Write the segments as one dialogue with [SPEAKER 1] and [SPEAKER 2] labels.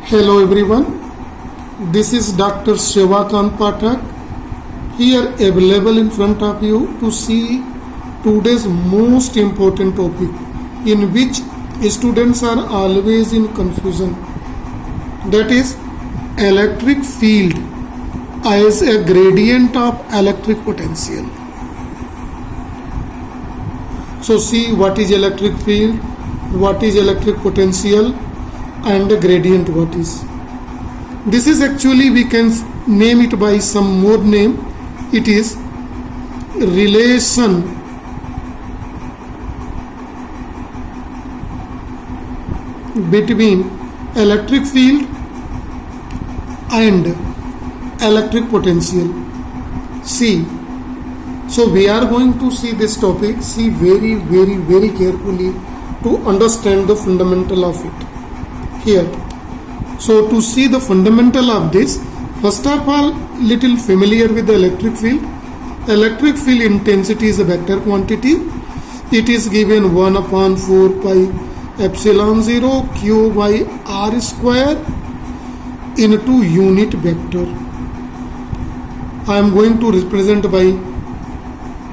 [SPEAKER 1] Hello everyone, this is Dr. Shivakant Pathak here available in front of you to see today's most important topic in which students are always in confusion, that is electric field as a gradient of electric potential. So see what is electric field, what is electric potential and the gradient what is. This is actually we can name it by some more name. It is relation between electric field and electric potential. See, so we are going to see this topic, see very carefully to understand the fundamental of it here. So to see the fundamental of this, first of all, little familiar with the electric field. Electric field intensity is a vector quantity. It is given 1 upon 4 pi epsilon 0 q by r square into unit vector. I am going to represent by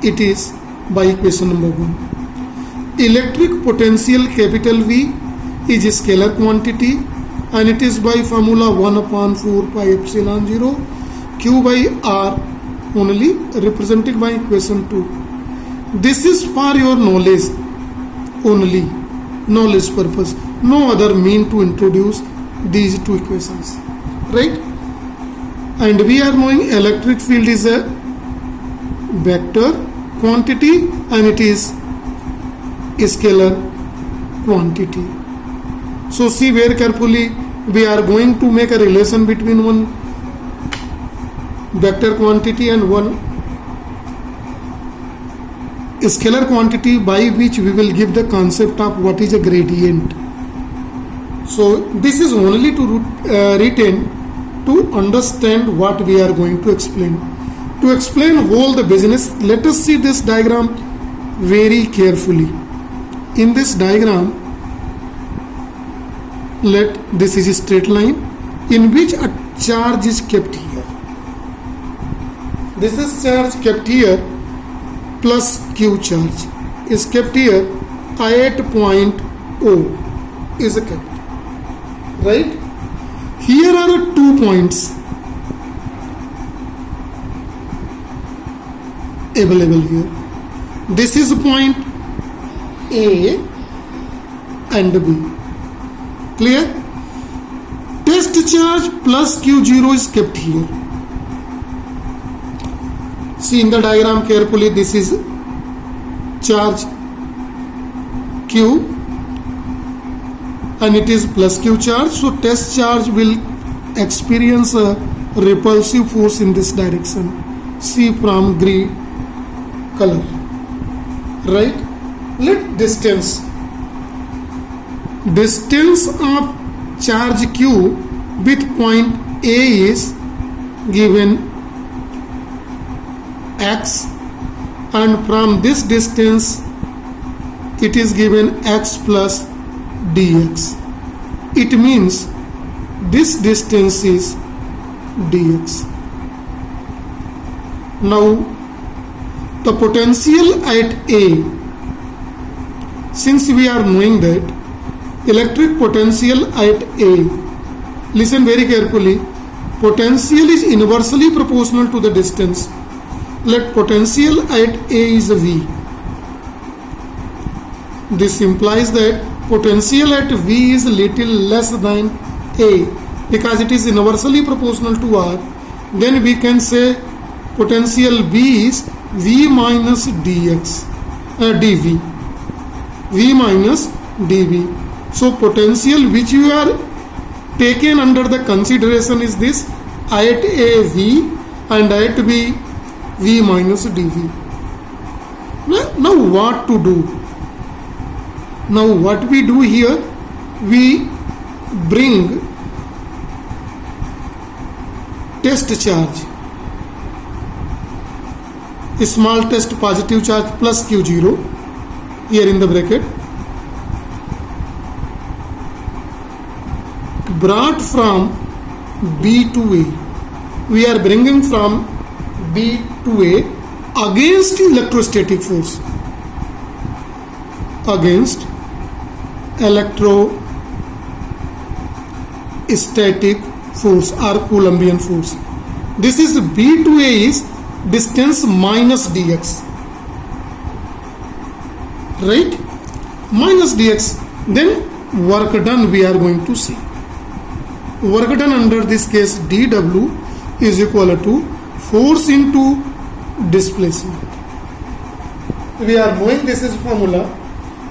[SPEAKER 1] it is by equation number 1. Electric potential capital V is a scalar quantity and it is by formula 1 upon 4 pi epsilon 0 q by r only, represented by equation 2. This is for your knowledge only, knowledge purpose, no other mean to introduce these two equations, right? And we are knowing electric field is a vector quantity and it is a scalar quantity. So see very carefully, we are going to make a relation between one vector quantity and one scalar quantity, by which we will give the concept of what is a gradient. So this is only to written to understand what we are going to explain. To explain whole the business, let us see this diagram very carefully. In this diagram, this is a straight line in which a charge is kept here. This is charge kept here plus Q charge is kept here at point O is kept, right? Here are 2 points available here. This is point A and B. Clear? Test charge plus Q0 is kept here. See in the diagram carefully, this is charge Q and it is plus Q charge. So test charge will experience a repulsive force in this direction. See from green color, right? Let distance of charge Q with point A is given x, and from this distance it is given x plus dx. It means this distance is dx. Now the potential at A, since we are knowing that electric potential at A, listen very carefully, potential is inversely proportional to the distance. Let potential at A is V. This implies that potential at V is little less than A because it is inversely proportional to R. Then we can say potential B is V minus dx, dV. V minus dV. So potential which you are taken under the consideration is this at A V and at B V minus dV. Now what to do? Now what we do here, we bring test charge, a small test positive charge plus Q0 here in the bracket, brought from B to A. We are bringing from B to A against electrostatic force. Against electrostatic force or Coulombian force. This is B to A is distance minus dx. Right? Minus dx. Then work done we are going to see. Work done under this case dW is equal to force into displacement. We are knowing this is formula.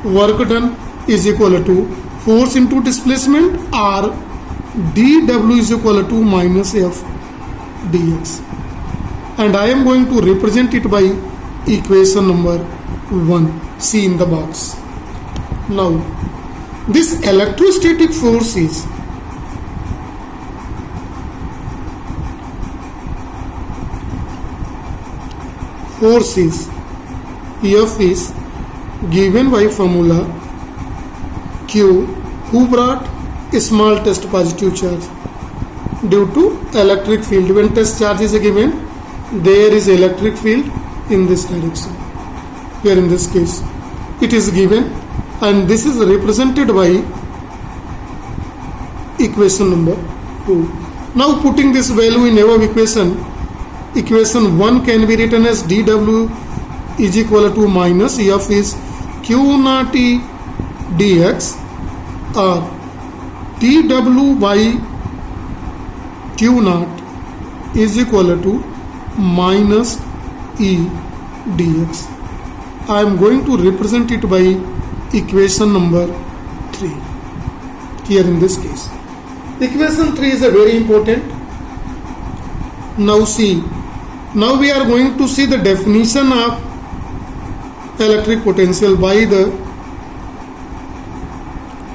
[SPEAKER 1] Work done is equal to force into displacement, or dW is equal to minus F dx. And I am going to represent it by equation number 1. See in the box. Now, this electrostatic force is F is given by formula Q, who brought a small test positive charge due to electric field. When test charge is given, there is electric field in this direction. Here in this case, it is given, and this is represented by equation number 2. Now putting this value in above equation, equation 1 can be written as dW is equal to minus F is Q naught E dx, or dW by Q naught is equal to minus E dx. I am going to represent it by equation number 3 here in this case. Equation 3 is a very important. Now see, now we are going to see the definition of electric potential by the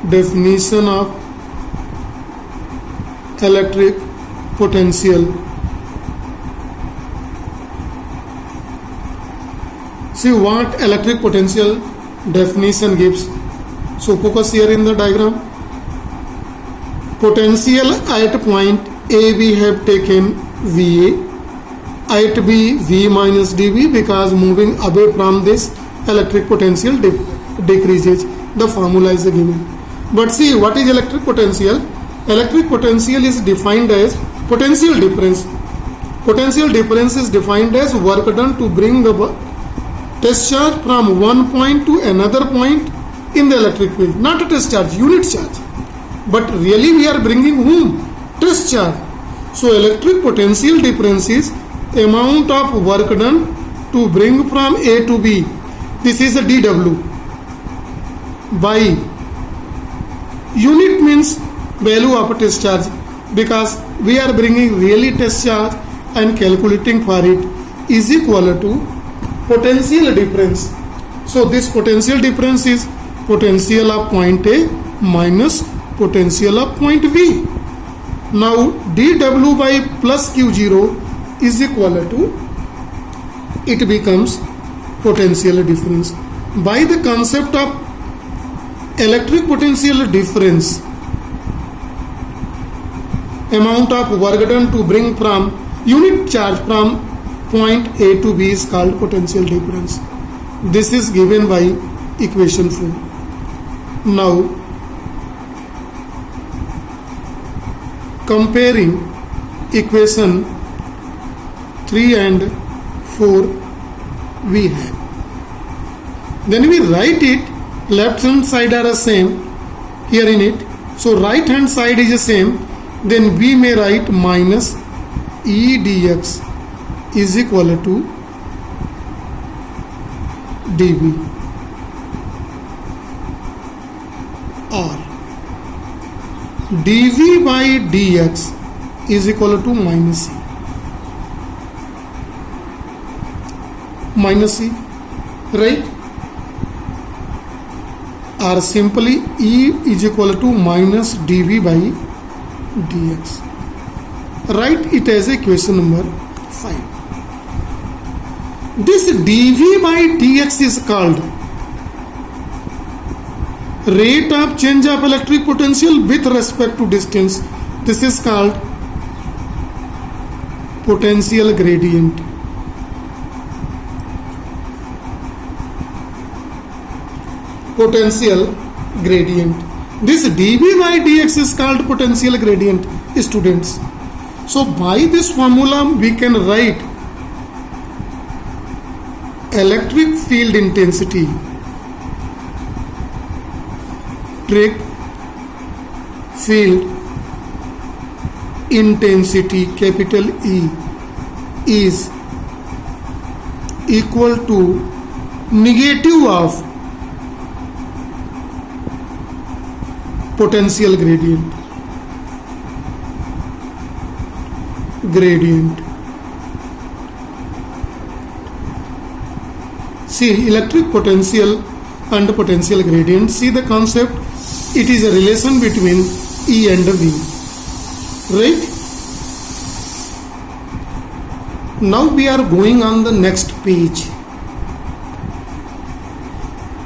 [SPEAKER 1] definition of electric potential. See what electric potential definition gives. So focus here in the diagram. Potential at point A we have taken VA, at B V minus dV, because moving away from this electric potential decreases. The formula is given. But see, what is electric potential? Electric potential is defined as potential difference. Potential difference is defined as work done to bring the test charge from one point to another point in the electric field. Not a test charge, unit charge. But really we are bringing whom? Test charge. So electric potential difference is amount of work done to bring from A to B. This is a dW by unit means value of a test charge, because we are bringing really test charge and calculating for it is equal to potential difference. So this potential difference is potential of point A minus potential of point B. Now dW by plus Q0 is equal to, it becomes potential difference. By the concept of electric potential difference, amount of work done to bring from unit charge from point A to B is called potential difference. This is given by equation 4. Now comparing equation 3 and 4 we have. Then we write it, left hand side are the same here in it. So right hand side is the same. Then we may write minus E dx is equal to dV, or dV by dx is equal to minus E, right? Or simply E is equal to minus dV by dx. Write it as equation number 5. This dV by dx is called rate of change of electric potential with respect to distance This is called potential gradient. Potential gradient. This dV by dx is called potential gradient, students. So by this formula we can write electric field intensity. Electric field intensity, capital E, is equal to negative of potential gradient. See, electric potential and potential gradient. See the concept. It is a relation between E and V. Right? Now we are going on the next page.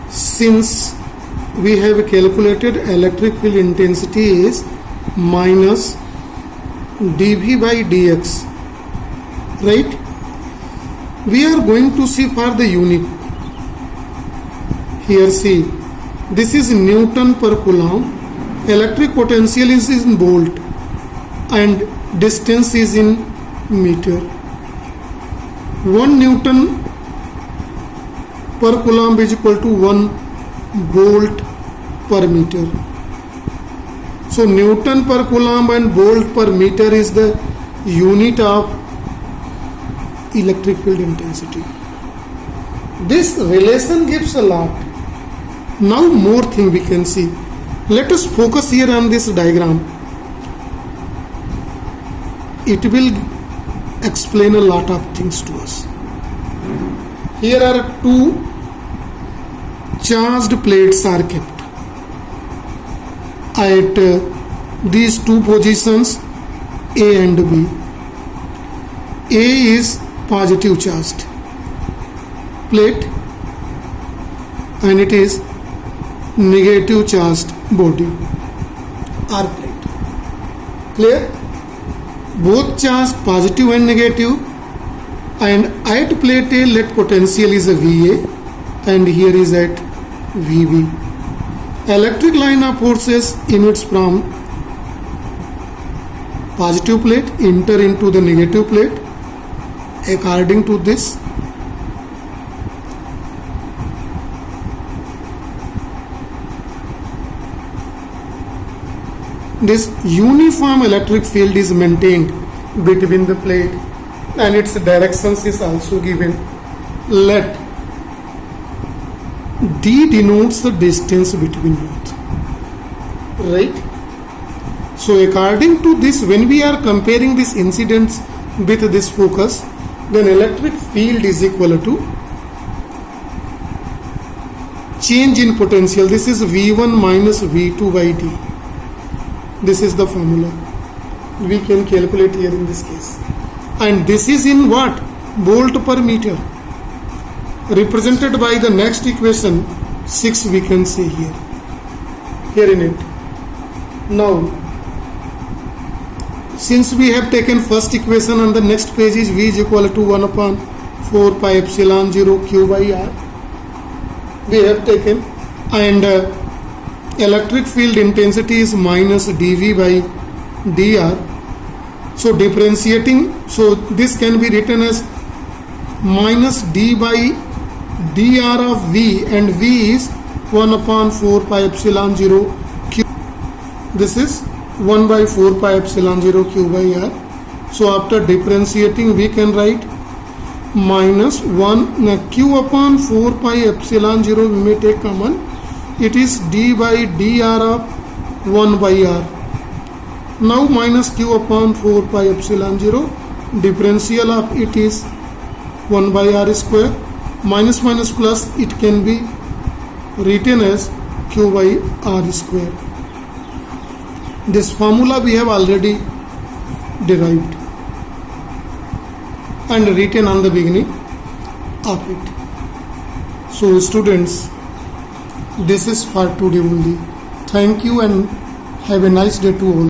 [SPEAKER 1] Since we have calculated electric field intensity is minus dV by dx, right? We are going to see for the unit. Here see, this is Newton per Coulomb. Electric potential is in volt and distance is in meter. 1 Newton per Coulomb is equal to 1 volt per meter. So Newton per Coulomb and volt per meter is the unit of electric field intensity. This relation gives a lot. Now more thing we can see. Let us focus here on this diagram. It will explain a lot of things to us. Here are two charged plates are kept at these two positions, A and B. A is positive charged plate and it is negative charged body or plate. Clear? Both charged positive and negative, and at plate A let potential is a VA and here is at VB. Electric line of forces emits from positive plate enter into the negative plate. According to this, this uniform electric field is maintained between the plate and its directions is also given. Let D denotes the distance between both. Right? So according to this, when we are comparing this incidence with this focus, then electric field is equal to change in potential. This is V1 minus V2 by D. This is the formula we can calculate here in this case, and this is in what? Volt per meter, represented by the next equation 6 we can see here in it. Now since we have taken first equation, on the next page is V is equal to 1 upon 4 pi epsilon 0 Q by R we have taken, and electric field intensity is minus dV by dr. So differentiating, so this can be written as minus d by dr of V, and V is 1 upon 4 pi epsilon 0 Q. This is 1 by 4 pi epsilon 0 Q by R. So after differentiating we can write minus 1 Q upon 4 pi epsilon 0 we may take common. It is d by dr of 1 by R. Now minus Q upon 4 pi epsilon 0, differential of it is 1 by R square, minus minus plus it can be written as Q by R square. This formula we have already derived and written on the beginning of it. So students, this is for today only. Thank you and have a nice day to all.